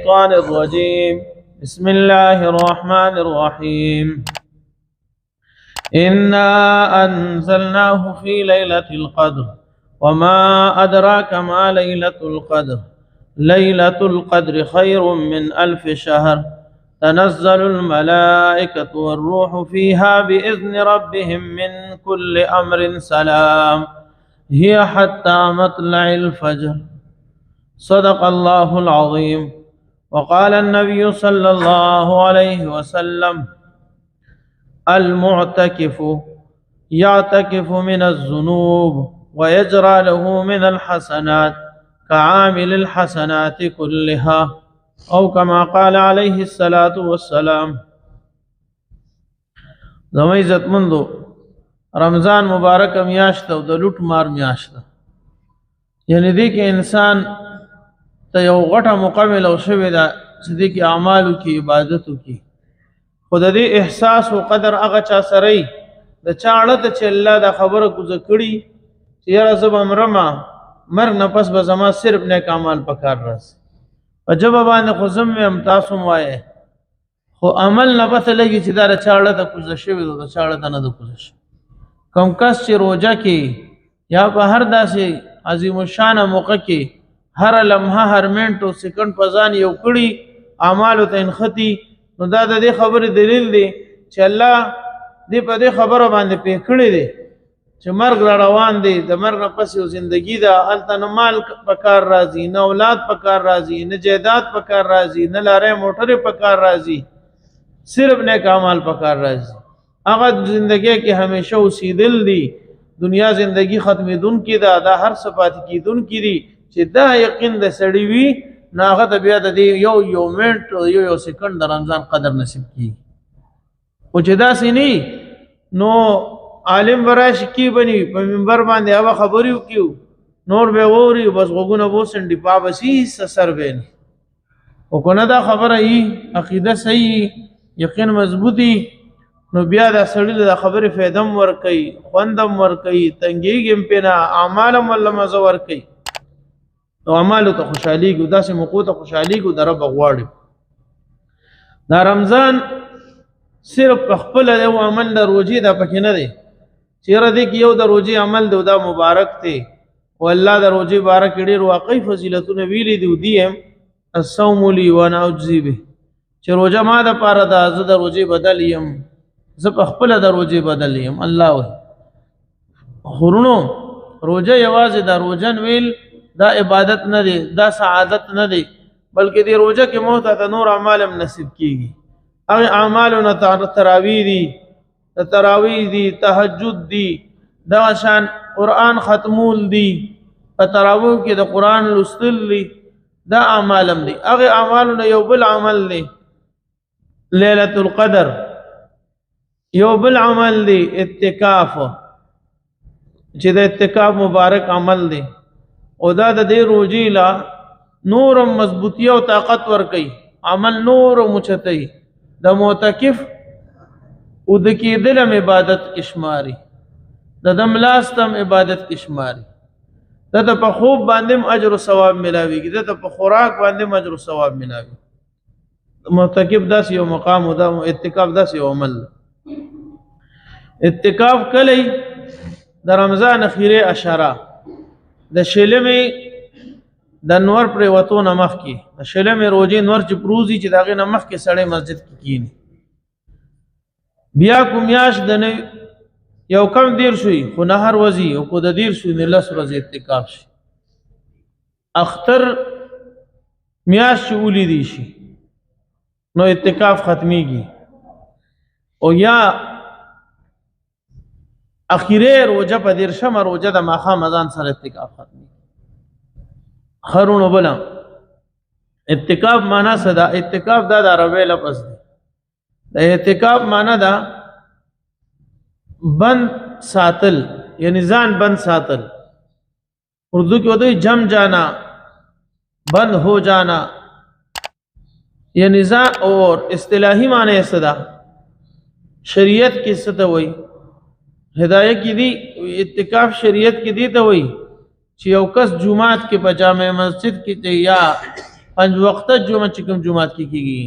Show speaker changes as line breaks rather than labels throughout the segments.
الشيطان الرجيم بسم الله الرحمن الرحيم إنا أنزلناه في ليلة القدر وما أدراك ما ليلة القدر ليلة القدر خير من 1000 شهر تنزل الملائكة والروح فيها بإذن ربهم من كل أمر سلام هي حتى مطلع الفجر صدق الله العظيم. وقال النبي صلى الله عليه وسلم المعتكف يعتكف من الذنوب ويجرى له من الحسنات كعامل الحسنات كلها او كما قال عليه الصلاة والسلام. زما عزت مندو رمضان مبارک میاشت او د لوټ مار میاشت یعنی دی کې انسان ته یو غټه مکمل او شوی دا چې دی کې اعمالو کې عبادتو کې خود دې احساس او قدر هغه چا سره د چاړه ته چې الله دا خبره کوزه کړي چې یاره زب امرما مرګ نه پس به زما صرف نیک اعمال پکار راځي عجب باندې خو زم هم تاسو وایي خو عمل نه پته لګي چې دا چاړه ته کوزه شوی دا چاړه ته نه د کوزه شي کوم کس چې روزه کې یا په هر داسې عظیم الشان موقع کې هر لمحه هر منټ او سکند په ځان یو کړي اعمالو ته انختی نو دا د دې خبرې دلیل دی چې الله دې په دې خبره باندې پې کړی دی چې مرګ را روان دی د مرګ نه پس یو زندگی ده هلته نه مال په کار راځي نه اولاد په کار راځي نه جایداد په کار راځي نه لارې موټرې په کار راځي صرف نیک اعمال په کار راځي هغه زندگی کې همیشه اوسېدل دي دنیا زندگی ختمېدونکې ده دا هر څه پاتې کېدونکي دي چې دا یقین د سړي وي نو هغه ته بیا د دې یو منټ یو سکند د رمضان قدر نصیب کېږي خو چې داسې نه نو عالم به راشي کی بني په منبر باندې هغه خبرې وکړو نور به ووري بس غوږونه بوسنډي پا بسي سر به نه او کنه دا خبره ای عقیده صحیح یقین مضبوطی نو بیا دا سړی د خبرې فیدم ور کوي خوندم ور کوي تنګیږم پینا اعمالم الله مزه ور کوي نو اعمالو ته خوشحالي ګو داسې موقع ته خوشحالي ګو د رب غواړي دا رمضان صرف خپل یو عمل د روزي دا پکې نه دی چیرې دې کې یو د روزي عمل دی دا مبارک دی او الله د روزي بارک ډېر واقعي فضیلتونه ویلي دی دیم الصوم لي وانا اجزي به چې روزه ما د پاره د زه د روزي بدل یم زه خپل د روزي بدل یم الله وي خورونو روزه یوازې د روزن ویل دا عبادت نه دی دا سعادت نه دی بلکې دی روزه کې موت ته نور اعمال نصیب کیږي هغه اعمالونه تراویح دي تراویح دي تهجد دي دا شان قران ختمول دي په تراویح کې د قران لوستل دي دا اعمالم دي هغه اعمالونه یو بل عمل دي ليله القدر یو بل عمل دی اعتکاف چې د اعتکاف مبارک عمل دی او دا د دې روزي لا نورم مضبوطی او طاقت ور کوي عمل نور مچتای د معتکف او د کېدل عبادت کشماري د دملاستم عبادت کشماري د په خوب باندې اجر او ثواب ملاويږي د په خوراک باندې اجر او ثواب ملاوي معتکف داس یو مقام او د اعتکاف داس یو عمل اعتکاف کلی د رمضان اخیره اشاره د شلمې د نور پر وته نمخ کې د شلمې روزي نور چې پروزي چې داغه نمخ کې سړی مسجد کې کینی بیا کومیاش د یو کم دیر شوی خو نهر وزي او کو د دیر شوی نه لس ورځې اعتکاف شي اختر میاش چولی دی شي نو اعتکاف ختميږي او یا اخیره روزه په دیر شمه روزه د ماخه مزان سره اعتکاف ختمي خرونو بلا اعتکاف معنا صدا اعتکاف دا د عربی لفظ دی د اعتکاف معنا دا بند ساتل یعنی ځان بند ساتل اردو کې وایي جم جانا بند ہو جانا یعنی ځان اور اصطلاحی معنی صدا شریعت کې څه ته وایي هدایت کی دی اعتکاف شریعت کی دی ته وای چې یو کس جمعات کې په جامع مسجد کې ته یا پنځ وخته جمعه چې کوم جمعات کې کیږي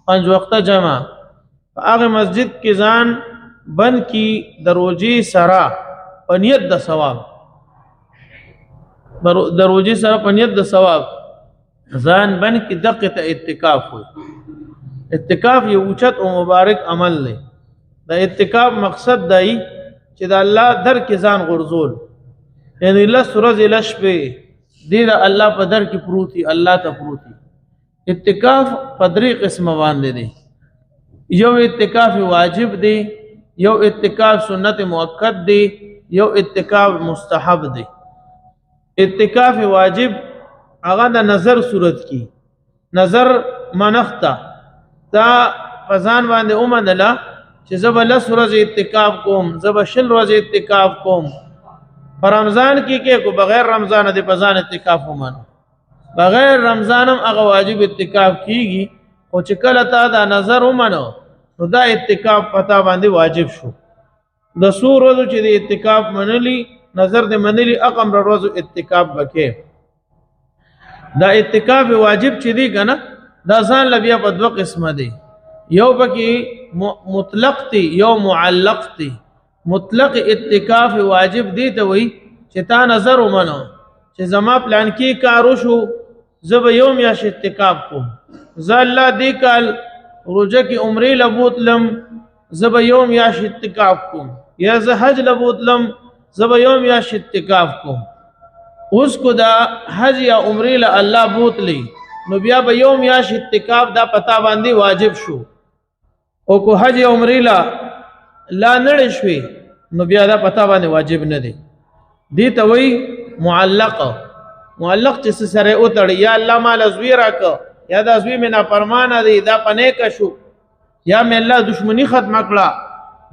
پنځ وخته جمعه هغه مسجد کې ځان بند کی د روزي سره په نیت د ثواب د روزي سره په نیت د ثواب ځان بند کی دقه ته اعتکاف وي اعتکاف یو اوچت او مبارک عمل دی د اعتکاف مقصد دی چې د الله در کې ځان غرزول یعنی لس ورځې لس شپې دې د الله په در کې پروتي الله ته پروتي اعتکاف په درې قسمه باندې دی یو اعتکاف واجب دی یو اعتکاف سنت مؤکد دی یو اعتکاف مستحب دی اعتکاف واجب هغه د نظر صورت کی نظر منختا دا فزان باندې اومنلا چې زب لس ورځې اعتکاف کوم زب شل ورځې اعتکاف کوم پر رمضان کې کو بغیر رمضان د فزان اعتکاف ومنو بغیر رمضان هم هغه واجب اعتکاف کیږي او چې کله تا دا نظر ومنو نو دا اعتکاف پتا باندې واجب شو د سو ورځو چې د اعتکاف منلی نظر د منلی اقم ورځو اعتکاف وکې دا اعتکاف واجب چې دی کنه دا ځان لبیا په دوه قسمه دی یو پکې مطلق دی یو معلق دی مطلق اعتکاف واجب دی ته وای چې تا نظر ومنو چې زما پلان کې کارو شو زب یوم یا اعتکاف کوم ز الله دې کال روزه کې عمرې لبوتلم زب یوم یا اعتکاف کوم یا ز حج لبوتلم زب یوم یا اعتکاف کوم اوس کو دا حج یا عمرې له الله بوتلی نو بیا به یوم یا اعتکاف دا پتا باندې واجب شو او کو حج یا عمرې لا نړ شوي نو بیا دا پتا باندې واجب نه دی دی ته وای معلق چې سره او تړ یا الله مال ازوی راک یا دا ازوی مینا فرمانه دی دا پنه کا شو یا مې الله دشمنی ختم کړه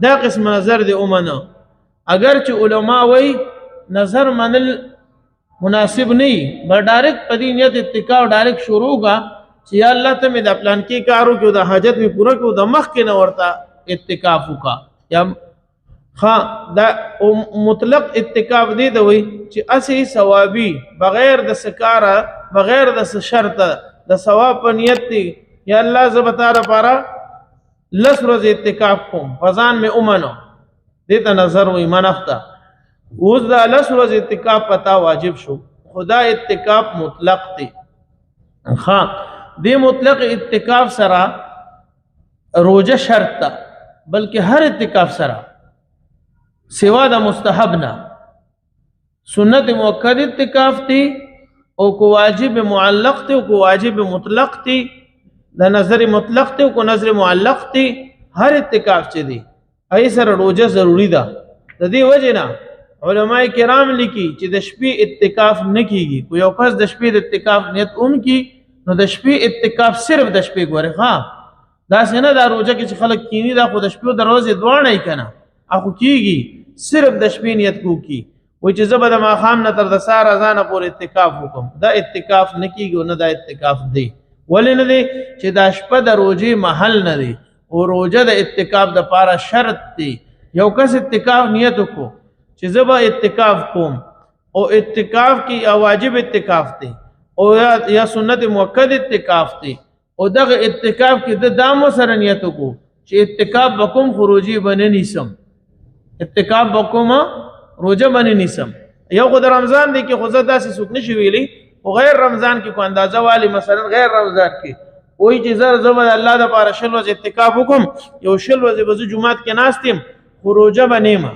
دا قسم نظر دی اومنه اگر چې علما وای نظر منل مناسب نه بر ډایرکټ پدې نیت اتکاو ډایرکټ شروع کا چې یا الله ته مې د پلان کې کارو کې د حاجت می پوره کو د مخ کې نه ورتا اتکاف کا یا دا مطلق اتکاف دی دوی چې اسی ثوابي بغیر د سکارا بغیر د شرط د ثواب په نیت دی یا الله زبتا لپاره لس ورځې اتکاف کوم فزان می اومنو دې ته نظر و ایمان اخته اوس دا لس ورځې اتکاف پتا واجب شو خدا اتکاف مطلق دی ها دې مطلق اتکاف سره روزه شرط تا بلکې هر اتکاف سره سوا د مستحب نه سنت مؤکد اتکاف تی او کو واجب معلق تی او کو واجب مطلق تی د نظر مطلق تی او کو نظر معلق تی هر اتکاف چي دي ای سره روزه ضروری ده د دې وجه نه علماء کرام لیکي چې د شپې اتکاف نه کیږي کو یو کس د شپې د اتکاف نیت کی نو د شپې اتکاف صرف د شپې ګوره ها دا څنګه دا روزه کې چې خلک کینی دا خو د شپې د روزه دوه نه کنه اخو کیږي صرف د شپې نیت کو کی وای چې زبر ما خام نه تر د سار اذان پور اتکاف وکم دا اتکاف نه کیږي نه دا اتکاف دی ولې نه دی چې دا شپه د روزه محل نه دی او روزه د اتکاف د پاره شرط دی یو کس اتکاف نیت کو چې زبا اتکاف کوم او اتکاف کی واجب اتکاف دی او یا سنت مؤکد اتکاف دی او دغه اتکاف کې د دامو سره نیت کو چې اتکاف بکم خروجی بنه نیسم اتکاف بکم روزه بنه نیسم یو خود رمضان دی کې خو زدا سي سوک نشي ویلي او غیر رمضان کې کو اندازه والی مثلا غیر رمضان کې وای چې زبر الله د پاره شل ورځې اتکاف وکم یو شل ورځې بزو جمعات کې ناستم خروجه بنېما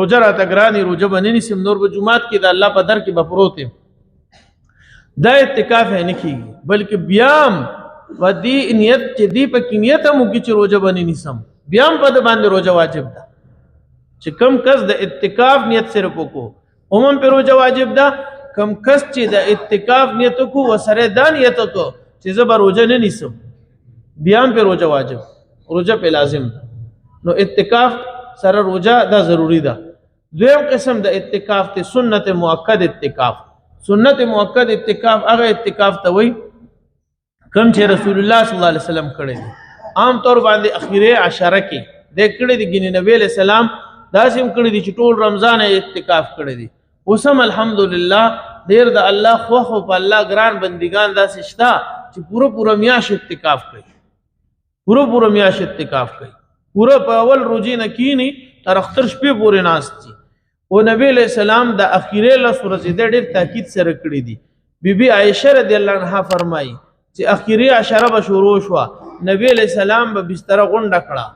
روزه را تګرانی روزه بنه نیسم نور به جمعات کې د الله په در کې بپروته دا اتکاف نه کیږي بلکې بیام ودی نیت چې دی په نیت مو کې چې روزه بنه نیسم بیام په باندې روزه واجب ده چې کم کس د اتکاف نیت سره کو عموم په روزه واجب ده کم کس چې د اتکاف نیت کو وسره د نیت کو چې زبر روزه نه نیسم بیام په روزه واجب روزه په لازم ده نو اتکاف سره روزه دا ضروری ده دویم قسم د اتکاف ته سنت مؤکد اتکاف سنت مؤکد اتکاف هغه اتکاف ته وای کم چې رسول الله صلی الله علیه وسلم کړی دي عام طور باندې اخیره عشره کې د کړي دي ګینه نبی علیہ السلام داسیم کړي دي چې ټول رمضان اتکاف کړي دي اوسم الحمدلله ډیر د الله خوخ او په الله ګران بندگان داسې شته چې پوره میاش اعتکاف کوي، پوره میاش اعتکاف کوي، پوره په اول روزي نه کینی تر اختر شپې پورې ناست دي. او نبی علیہ السلام د اخیره له سورې د ډیر تاکید سره کړی دي. بیبي عائشه رضی الله عنها فرمایي چې اخیری عشره به شروع شو، نبی علیہ السلام به بستر غونډه کړه.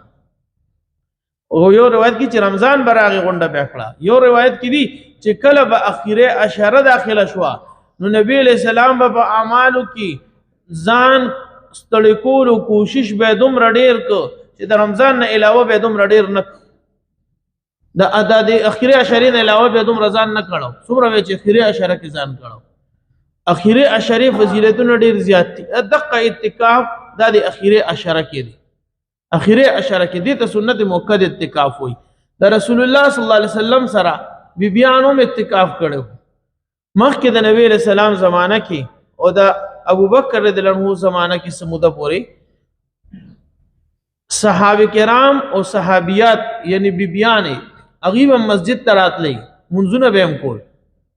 او یو روایت کې چې رمضان براغه غونډه بیا کړه، یو روایت کې دي چې کله به اخیره عشره داخله شو نو نبی علیہ السلام به په اعمالو کې ځان ستړي کولو کوشش به دومره ډیر کو چې د رمضان نه علاوه به دومره ډیر نه د ادا د اخیری عشره نه علاوه به دومره ځان نه کړو څومره چې اخیری عشره کې ځان کړو. اخیری عشره فضیلتونه ډیر زیات دي. دقه اعتکاف د اخیری عشره کې دي، اخیری عشره کې دي ته سنت موکد اعتکاف وي. د رسول الله صلی الله علیه وسلم سره بیبیانو اعتکاف کړو مخکې د نبی علیہ السلام زمانہ کې او د ابوبکر رضی الله عنه زمانہ کې سموده پوري صحابه کرام او صحابیات یعنی بیبیانې غیب مسجد تراتلی منځونه به هم کول،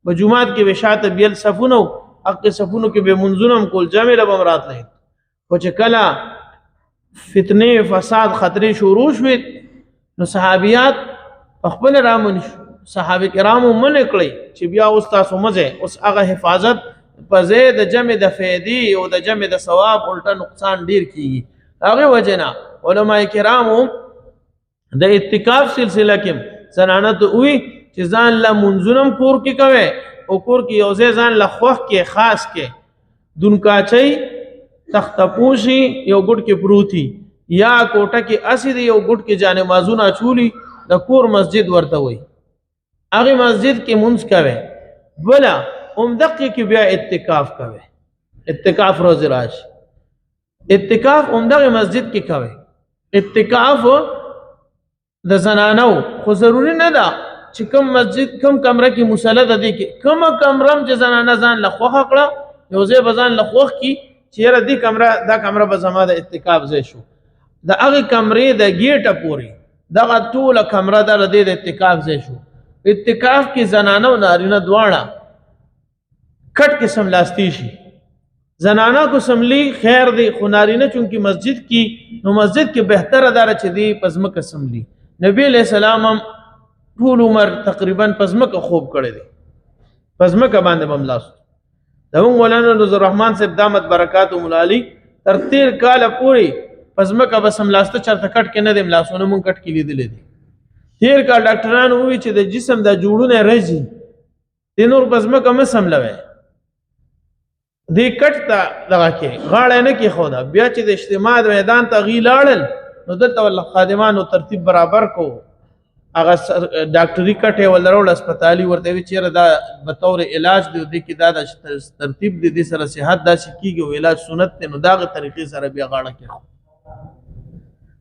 په جمعات کې وشات بیل صفونو حق صفونو کې به منځونه کول، جامع له بمرات لې. خو چې کله فتنه فساد خطرې شروع شوې نو صحابیات خپل رامن صحابه کرامو من کړی چې بیا اوس تاسو مزه اوس هغه حفاظت په زید جمع د فیدی او د جمع د ثواب الټا نقصان ډیر کیږي. هغه وجنا علماء کرامو د اعتکاف سلسله کې زنانه ته وی چې ځان له منځونم کور کې کوي او کور کې یو ځان له خوخ کې خاص کې دونکاچي تختپوشي یو ګډ کې پروتي یا کوټه کې اسید یو ګډ کې جانه مازونه چولی د کور مسجد ورته وي، هغه مسجد کې منځ کوي بلا دقه کې بیا اعتکاف کوي. اعتکاف روز راش اعتکاف دغه مسجد کې کوي. اعتکاف د زنانو خو ضروری نه ده چې کوم مسجد کوم کمره کې مصلی ده دي کې کوم کمرم چې زنانه ځان لخوخه کړه یو ځای بزان لخوخ کی چیرې دې کمره دا کمره به زما د اعتکاف ځای شو، د هغه کمرې د گیټه پوري دغه ټوله کمره د اعتکاف ځای شو. اعتکاف کې زنانه او نارینه دواړه کټ کې سملاستی شي. زنانه کو سملی خیر دی خو نارینه چونکی مسجد کې نو مسجد کې بهتره دار چې دی پزمکه سملی. نبی علیہ السلام ټول عمر تقریبا پزمکه خوب کړی دی، پزمکه باندې مملاس. دغه مولانا نذر الرحمن صاحب دامت برکات مولالی تر 13 کال پوری پزمکه بسملاسته چرته کټ کې نه دی ملاسونه مونږ کټ کې لیدل دي. 13 کال ډاکټرانو وی چې د جسم د جوړونه رځي د نور پزمکه مسملوي دی کټ ته دغه کې غاړه نه کې خودا بیا چې د اجتماع میدان ته غیلاړل نو دلته ول خادمانو ترتیب برابر کو هغه ډاکټري کټه ولرول هسپتالي ورته وی چیرې دا به تور علاج دی کې دا ترتیب دي سره صحت دا شکیږي او علاج سنت ته نو داغه طریقې سره بیا غاړه کې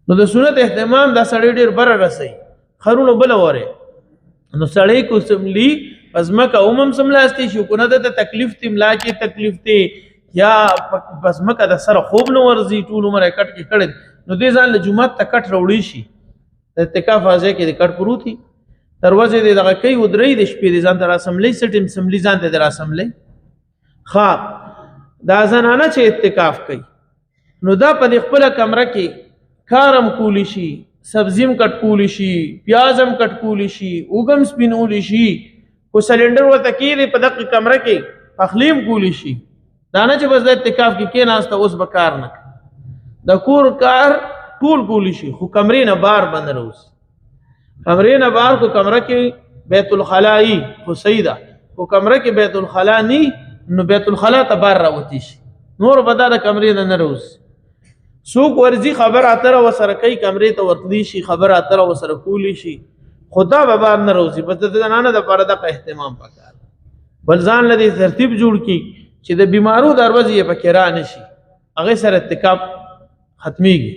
نو د سنت اهتمام دا سړی ډیر بره رسي خرونو بل وره نو سړی کو سملی پزمکه اومم سملاستی شو کو نه د تکلیف تملا کې تکلیف ته یا پزمکه د سره خوب نو ورزي ټول عمر کټ کې کړي نو دې ځان له جمعه ته کټ وروړي شي د اعتکاف ازه کې کټ پروتي دروازه دې دغه کوي ودرې د شپې دې ځان ته راسملې سټیم سملې ځان ته راسملې ها دا زنانه چې اعتکاف کوي نو دا په خپل کمره کې کارم کولی شي، سبزیم کټ کولی شي، پیازم کټ کولی شي، اوګم سپینولی شي، کو سلندر ورته کې په دغه کمره کې پخلیم کولی شي. دا نه چې بس د اعتکاف کې ناسته اوس به کار نه د کور کار ټول کولی شي خو کمرې نه بار بند روز کمرې نه بار کو کمره کې بیت الخلائی خو سیدا کو کمره کې بیت الخلا نی نو بیت الخلا ته بار راوتی شي نور بدا د کمرې نه روز سوق ورزي خبر اتره وسره کوي کمرې ته ورتلی شي خبر اتره وسره کولی شي خدا به بار نه روزي بس د زنانه د پرده په اهتمام پکار بل ځان لدی ترتیب جوړ کی چې د بیمارو دروازې په کې را نشي هغه سره اعتکاف ختميږي.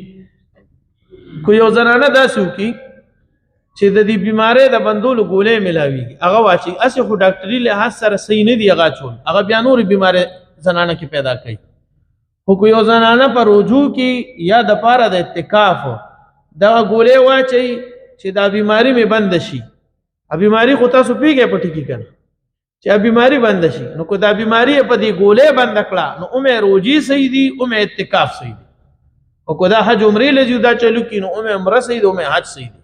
کو یو زنانه داسو کی چې د دې بیمارې د بندولو ګولې ملاويږي هغه واچي اسه خو ډاکټري له سره صحیح نه دی هغه چول هغه بیا نور بیمارې زنانه کې پیدا کوي. خو یو زنانه پر رجوع کې یا د پاره د اعتکاف دا ګولې واچي چې دا بیماری می بند شي. ا بیماری خو تاسو پیږه پټی کې کنه چې بیماری بند شي. نو کو دا بیماری په دې ګولې بند کړه نو اومه روجي صحیح دي، اومه اعتکاف صحیح دي. او کو دا حج عمره لږ دا چلو کینو اومه عمره صحیح دي، اومه حج صحیح دي.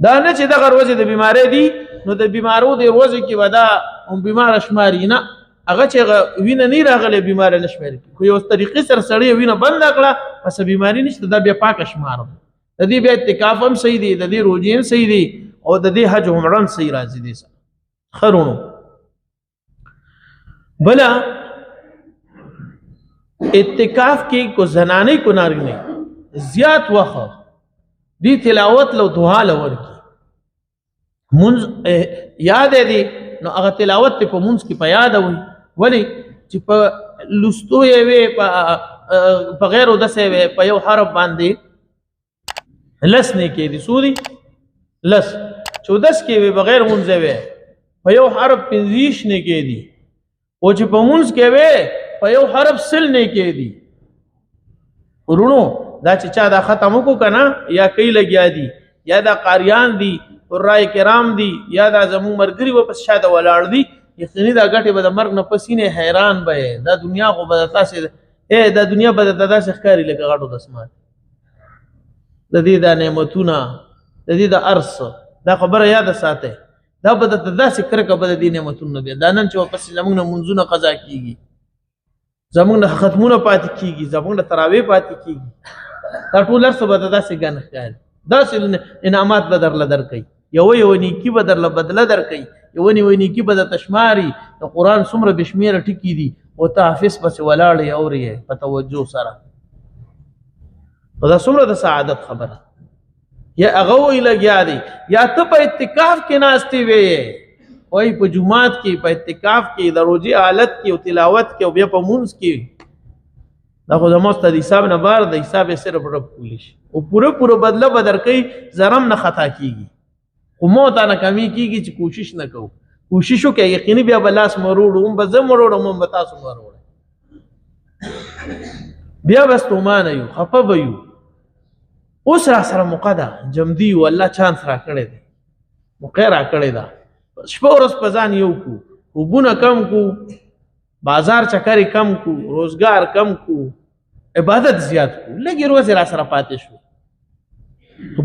دا نه چې دغه ورځې د بیماری دي نو د بیمارو د ورځې کې ودا هم بیمار شماري نه، هغه چې وینه نه راغله بیمار نه شماري. خو یو طریقې سره سړی وینه بند کړه پس بیماری نشته، دا بیا پاک شمار. د دې بیا اعتکاف هم صحیح دي، د دې روزي هم صحیح دي، او د دې حج عمره هم صحیح راځي دي سره خرونو. بلا اعتکاف کې کو زنانه کو ناری نه زیات وخت دی تلاوت لو دعا لور کی منز یاد دی نو هغه تلاوت په منز کې په یاد وي، ولی چې په لستو یې وي په غیر ودسه وي په یو حرف باندې لس نه کې دي سوري لس 14 کې وي بغیر منز وي په یو حرف 15 نه کې دي، او چې په منز کې وي په یو حرف سل نه کې دي. ورونو دا چې چا دا ختم کو کنه یا کوي لګیا دي یا دا قاریان دي قرای کرام دي یا دا زمو مرګري و پس شاده ولاړ دي، یقیني دا غټي به د مرګ نه پسینه حیران به دا دنیا خو به تاسو دا دنیا به د تاسو ښکاری لکه غټو د اسمان د دې د نعمتونه د دې د ارس دا خبره یاد ساته. دا به د تاسو کرکه به د دې نعمتونه به دا نن چې پس زمونږ منځونه قضا کیږي، زمونږ ختمونه پاتې کیږي، زمونږ تراویح پاتې کیږي، دا ټول ارس به د تاسو ګنه ښکاری. دا انعامات به درله درکړي، یو نیکی به درله بدله درکړي، یو نیکی به د تشماري. د قرآن څومره بشمیره ټکي دي او ته حافظ پسې ولاړې اورې په توجه سره، دا څومره د سعادت خبره. یا هغه وی لګیا دی یا ته په اعتکاف کې ناستې وې وای په جمعات کې په اعتکاف کې د روزي حالت کې او تلاوت کې او بیا په مونږ کې، دا خو د مستد حساب نه بار د حساب صرف رب کولی شي او پوره بدله بدر کوي، زرم نه خطا کیږي خو موت نه کمی کیږي چې کوشش نه کوو. کوشش وکړئ یقیني بیا بلاس مروړو هم به زه مروړم هم به تاسو مروړئ، بیا بس تومانه یو خفه به یو. اوس را سره موقع ده جمدي و الله چانس را کړی دی، موقع را کړی ده، شپه ورځ په ځان یو کو، خوبونه کم کو، بازار چکرې کم کو، روزګار کم کو، عبادت زیات کو، لږې ورځې را سره پاتې شو.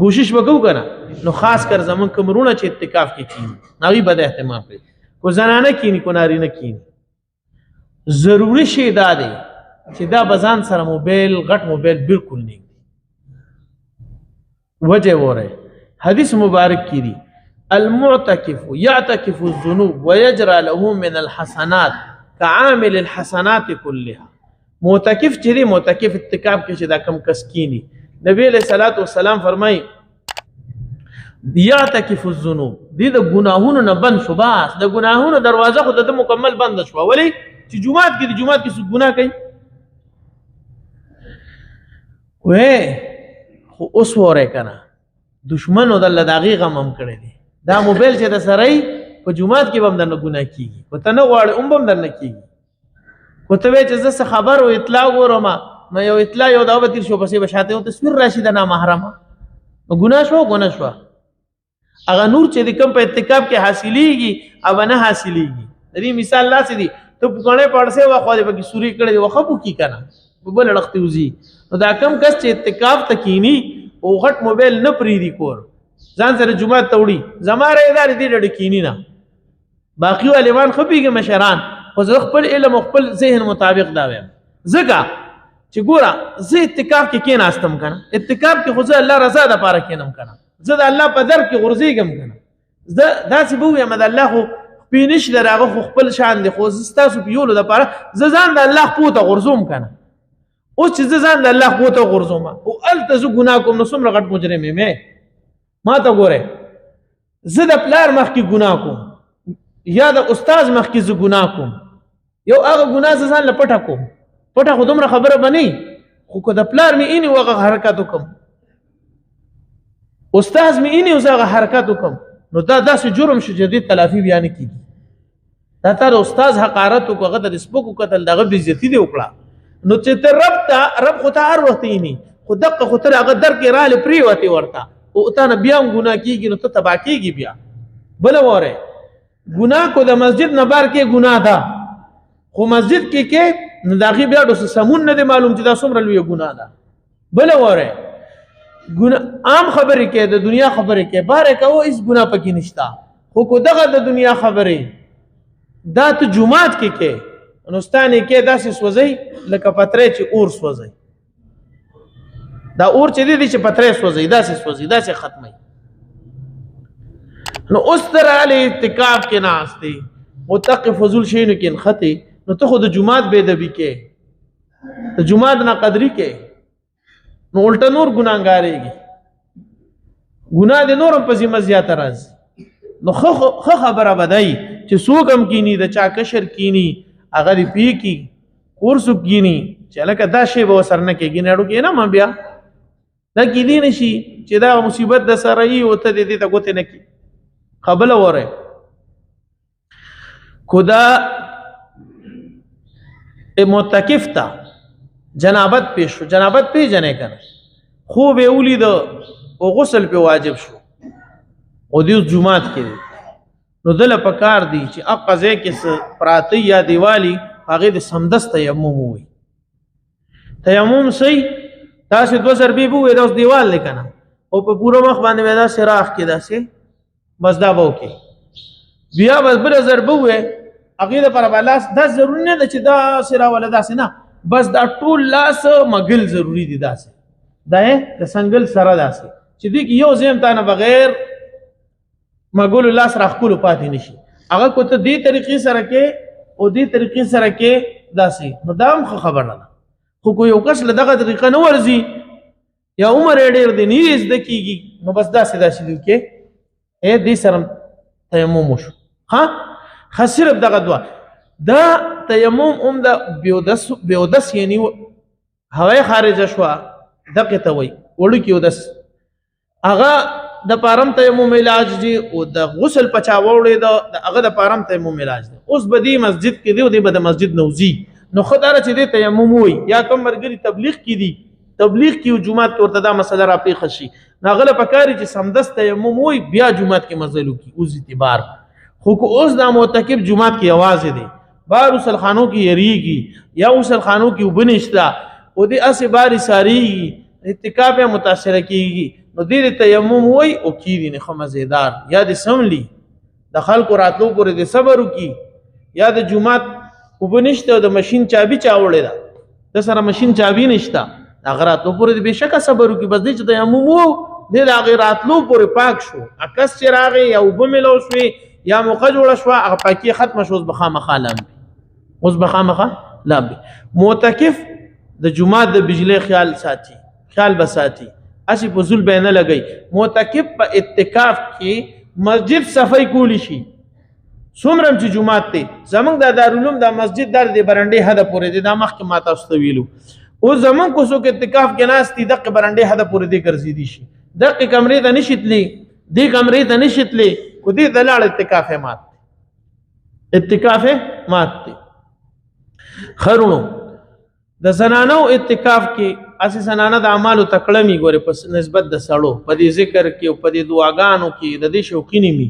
کوشش وکړو کنه نو خاص کر زمون کمرونه چې اعتکاف کې کینی هغه به د اهتمام کوي، کو زنانه کینی کو نارینه کینی. ضروری شی دا دی چې دا بزان سره موبایل غټ موبایل بالکل نه وجه وره. حدیث مبارک کی دی المعتکف یعتکف الذنوب ويجرى له من الحسنات كعامل الحسنات كلها. معتکف چې دی معتکف اعتکاف کې چې دا کم کس کینی، نبی علیہ الصلوۃ والسلام فرمای یعتکف الذنوب دی د گناهونو نه بند شو، بس د گناهونو دروازه خو د مکمل بند شو. ولی چې جمعات کې څه ګناه کوي وې خو اوس وره کنه دشمنو د الله داغي غم هم کړی دی. دا موبایل چې د سړی په جمعات کې هم درنه ګناه کیږي، کو ته نه غواړي هم درنه کیږي. کو ته چې زه خبر او اطلاع ورما ما یو اطلاع یو دا وتر شو پسې بشاته او تصویر راشد نه محرمه ګناه شو. هغه نور چې د کم په اعتکاف کې حاصلېږي او نه حاصلېږي. د دې مثال لاسې دي ته په غړې پړسه واخو دې په سوري کړي وخبو کی کنه په بل لړختي وزي. نو دا کم کس چې اعتکاف تکینی او غټ موبایل نه پریدي کور ځان سره جمعه توړي زماره ادارې دې ډډ کینی نه باقي علمان خپيږي مشران خو خپل علم خپل ذهن مطابق دا وایم. ځکه چې ګوره زه اعتکاف کې کېناستم کنه، اعتکاف کې خو زه الله رضا د پاره کېنم کنه، زه د الله په در کې غورځېږم کنه، زه داسې به وایم د الله خو پینش دراغه خو خپل شان دي، خو تاسو په یولو د پاره زه ځان د الله پوته غورځوم کنه. اوس چې زه ځان د الله پوته غورځوم او الته زه ګناه کوم نو څومره غټ مجرم یم ما ته ګوره. زه د پلار مخکې ګناه کوم یا د استاد مخکې زه ګناه کوم، یو هغه ګناه زه ځان له پټه کوم، پټه خو دومره خبره بنئ خو که د پلار مې اینې هغه حرکت وکم، استاد مې اینې هغه حرکت وکم، نو دا داسې جرم شو چې دې تلافي بیا نه کېږي. دا تا د استاد حقارت وکړه، هغه د سپک وکتل، د هغه بېعزتي دې وکړه، نو چې ته رب خو ته هر وخت اینې خو دقه خو ته هغه در کې رالی پرېوتې ورته او تا نه بیا هم ګناه کېږي نو ته تباه کېږي. بیا بله وره ګناه کو د مسجد نه بار کې ګناه ده خو مسجد کې نو داغي بیا د سمون نه معلوم چې دا څومره لوی ګناه ده بل وره ګناه عام خبرې کې د دنیا خبرې کې بار کوو اس ګناه پکې نشتا خو کو دغه د دنیا خبرې دا ته جمعات کې نوستانه کې داسې سوځي لکه پترې چې اور سوځي دا اور چې دي چې پترې سوځي داسې سوځي داسې ختمي نو اوس تر علی اعتکاف کې ناشتي متقف فضول شینو کې انختی نو ته خود جمعات بے دبی کې ته جمعات نه قدرې کې نو الټا نور ګناګارېږي ګناه دې نورم په ذمہ زیاته راځي نو خو خبره بدای چې څوک هم کینی د چا کشر کینی هغه دی پی کی کورسو کینی چې لکه دا شی به وسر نه کېږي نه اړو کې نه ما بیا دا کې دی نشي چې دا مصیبت د سره ای او ته دې ته ګوت نه کی قبل وره خدا معتکف تا جنابت پیش شو جنابت پی جنې کنه خوب اولید او غسل په واجب شو او دیو جمعات کې نو دل پکار دی چې اقزه کې پراتی یا دیوالی هغه د سمدس تیمم وي تیمم سي تاسو دو ضربې بو دا اوس دیوال لیکنه او په پورو مخ باندې ودا سراخ کې داسې بس دا وو کې بیا بس بل ضربه وې هغه د پر بالاس دا ضروري نه چې دا سرا ولا داسې نه بس دا ټول لاس مګل ضروری دي داسې دا د سنگل سره داسې چې دې کې یو زم تانه بغیر مګول لاس راخلو پاتې نشي هغه کوته دې طریقې سره کې او دې طریقې سره کې داسې نو دا هم خبره نه خو کو یو کس له دغه طریقه نه ورزي یا عمر ډېر دی نیز د کیږي نو بس داسې دی کې اې دې سره تیمم وشو ها خسرب دغه دوا دا تیمم د بیودس یعنی هواي خارجه شو دغه ته وای وړو کې ودس هغه د پارم تیمم علاج دی او د غسل پچا وړې د هغه د پارم تیمم علاج دی اوس بدی مسجد کې دی او د مسجد نوزي نو خدای چې دی تیمم وای یا کوم مرګري تبلیغ کې دی تبلیغ کې جمعات کې ورته دا مسله را پی خشي ناغله پکاري چې سمدست تیمم وای بیا جمعات کې مزلو کې اوس اعتبار خو کو اوس د معتکف جمعات کې आवाज دی بار وسل خانو کې یریږي یا وسل خانو کې وبنشتا او دې اسه بار ساری اعتکاف متاثر کیږي نو دې تیمم وای او کې دي نه مزیدار یا د سملی د خلکو راتلو پورې د صبر وکي یا د جمعات وبنشته د ماشين چابي چاوړې ده د سره ماشين چابي نشتا اغرات نو پورې به شکه صبر وکي بس دې چې تیمم وو دې اغرات لو پورې پاک شو اکس چراغ یا وبملو شوي یا موقع جوړ شو هغه پاکي ختم شو بخامخه لام اوس بخامخه لام معتکف د جمعات د بجلی خیال ساتي خیال بساتي اسی فضول به نه لګي معتکف په اعتکاف کې مسجد صفای کولی شي څومره چې جمعات ته زمنګ د دارالعلوم د مسجد در د برنډي حد پورې د مخ کې ماته استویلو او زمون کو سو کې اعتکاف کې ناس دي دغه برنډي حد پورې د ګرځي دي شي دغه کمرې ته نشیتلې دې کمرې ته نشیتلې کو دې دلال اعتکاف مات اعتکاف مات خرونو د زنانو اعتکاف کې اسی زنانه د اعمالو تکړمی ګوره پس نسبت د سړو په دې ذکر کې او په دې دعاګانو کې د دې شوقینی می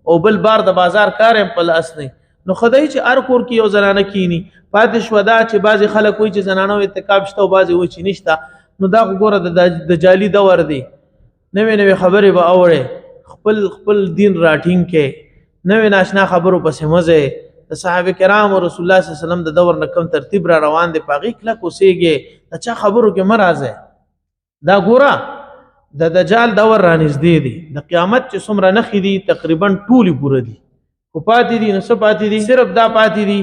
او بل بار د بازار کارم په لاس نه نو خدای چې ار کور کې یو زنانه کینی پاتې شو دا چې بعضی خلک وایي چې زنانو اعتکاف شته او بعضی وایي چې نشته نو دا ګوره د جالي دور دی نوې نوې خبرې به اورې خپل دین راټینګ کې نوې ناشنا خبرو پسې مزه د صحابه کرام او رسول الله صلی الله علیه وسلم د دور نه کوم ترتیب را روان دي پاغي کله کوسيږي اچھا خبرو کې مرزه دا ګوره د دجال دور را نږدې دي د قیامت چې څومره نخې دي تقریبا ټولي پوره دي او پاتې دي نو څه پاتې دي صرف دا پاتې دي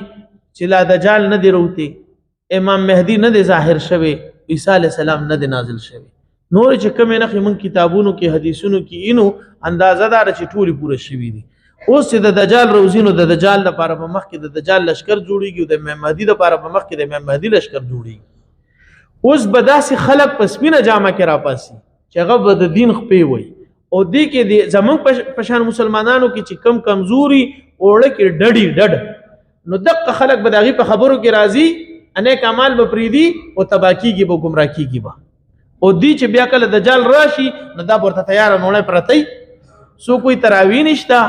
چې لا دجال نه دی روته امام مهدی نه دی ظاهر شوی عیسی علی السلام نه دی نازل شوی نور چې کوم نه من کتابونو کې حدیثونو کې انو اندازه دار چې ټولي پوره شوی دي اوس د دجال روزینو د دجال لپاره په مخ کې د دجال لشکر جوړیږي او د امام مهدی لپاره په مخ کې د امام مهدی لشکر جوړیږي اوس بداسي خلق پسپینه جامه کې را پاسي چې هغه د دین خپې وي او دې کې د زمون پشان مسلمانانو کې چې کم کمزوري اوړه کې ډډ نو دغه خلق به دغه په خبرو کې راضي انیک اعمال به پریدي او تباکیږي به گمراه کیږي به او دې چې بیا کله دجال راشي نو دا ورته تیار نه پرتای سو کوئی تراوی نشتا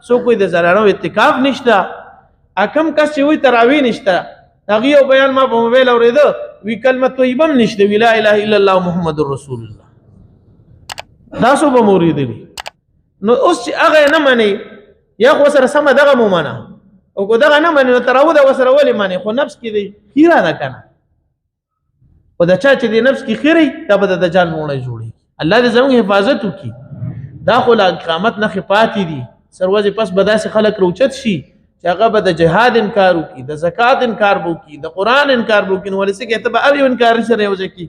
څوک وایي د زنانو اعتکاف نشته، کم کس چې وایي تراویح نشته، هغه یو بیان ما په موبایل اورېده، وی کلمه طیبه هم نشته، وی لا اله الا الله محمد رسول الله. دا څو به مو اورېدلي. نو اوس چې هغه نه مني یا خو سره سمه دغه مو منه، او که دغه نه مني نو تراویح د ورسره ولې مني؟ خو نفس کې دی خیره ده که نه؟ خو د چا چې د نفس کې خیري دا به د دجال موړی جوړېږي. الله دې زموږ حفاظت وکړي. دا خو له قیامت نښې پاتې دي. سروځې پس به داسې خلک روچت شي چې هغه به د جهاد انکار وکړي، د زکات انکار به وکړي، د قرآن انکار به وکړي. نو ولې څه کې ته به هر یو انکار سره یو ځای کړي.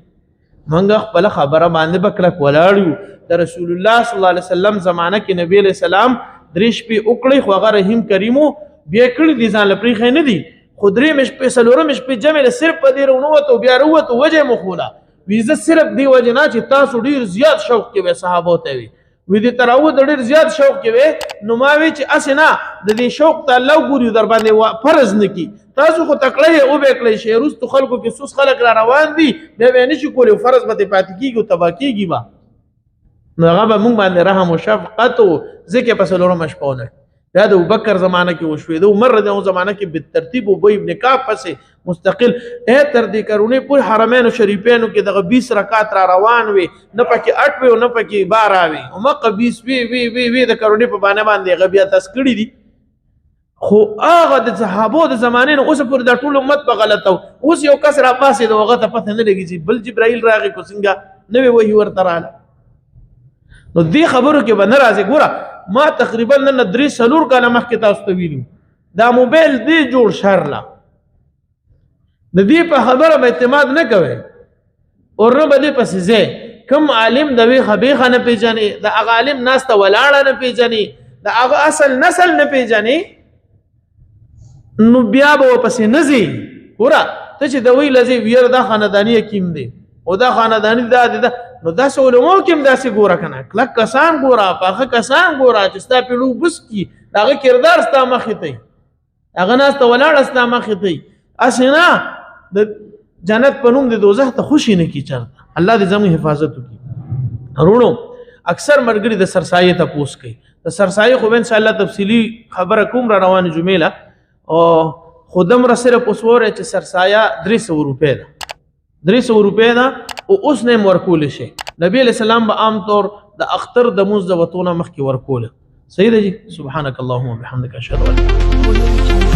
موږ خپله خبره باندې به کلک ولاړ یو. د رسول الله صلی الله علیه وسلم زمانه کې نبی علیه السلام 3 شپې وکړې، خو هغه رحیم کریمو بیا کړي دي، ځان له پرېښی نه دي. خو 3 شپې 4 شپې جمع له صرف په دې رونوتو بیا راووتو، وجه یې مخوله. وي زه صرف دې وجې نه چې تاسو ډېر زیات شوق کې وی صحابو ته وي، وی د تراوح د ډېر زیات شوق کې وی، نو ما وی چې هسې نه د دې شوق ته الله وګوري، در باندې فرض نه کړي. تاسو خو تکړه یې وبې کړی شئ، وروستو خلکو کې سوس خلک را روان دي، بیا به یې نه شي کولی، فرض به ترې پاتې کېږي او تباه کېږي به. نو هغه به موږ باندې رحم و شفقت و ځکه په 4 شپه ونه. دا د ابوبکر زمانه کې وشوې، د عمر رضی الله زمانه کې بالترتیب ابی ابن کعب پسې مستقل تر دې کرونې پورې حرمینو شریفینو کې دغه 20 رکعات را روان وي، نه پکې 8 وي او نه پکې 12 وي، همغه 20 وي د کرونې په باندې باندې هغه بیا تاسو کړي دي. خو هغه د صحابو د زمانې نه اوس پورې د ټول امت په غلطه. اوس یو کس را پاسې د هغه ته پته نه لګي چې بل جبرائیل راغی کو څنګه نوې وحي ورته راغله. نو دې خبرو کې به نه راځي. ګوره ما تقریبا نن 3-4 کاله مخکې تاسو ته ویلو، دا موبایل دې جوړ شرله د دې په خبره به اعتماد نه کوئ او نه به دې پسې ځئ. کوم عالم د ویښه بیخه نه پېژني، د هغه عالم ناسته ولاړه نه پېژني، د هغه اصل نسل نه پېژني، نو بیا به ورپسې نه ځي. ګوره ته چې د ویله ځې ویره دا خانداني حکیم دی او دا خانداني دا دی، نو داسې علماو کې هم داسې ګوره که نه، کلک کسان ګوره، پاخه کسان ګوره چې ستا پیلو بس کي، د هغه کردار ستا مخې ته وي، هغه ناسته ولاړه ستا مخې ته وي. هسې نه د جنت په نوم د دوزخ ته خوشي نه کي چرته. الله دې زموږ حفاظت وکړي. وروڼو اکثر ملګري د سرسایې تپوس کوي. د سرسایې خو به انشاءالله تفصیلي خبره کوم را روانې جمعې له، او خو دومره صرف اوس ووایه چې سرسایه 300 روپۍ ده، 300 روپۍ ده او اوس نه یې ورکولی شي. نبی علیہ السلام به عام طور د اختر د مونځ د وتو نه مخکې ورکوله. صحیح ده جی؟ سبحانک اللهم وبحمدک اشهد ان لا اله الا انت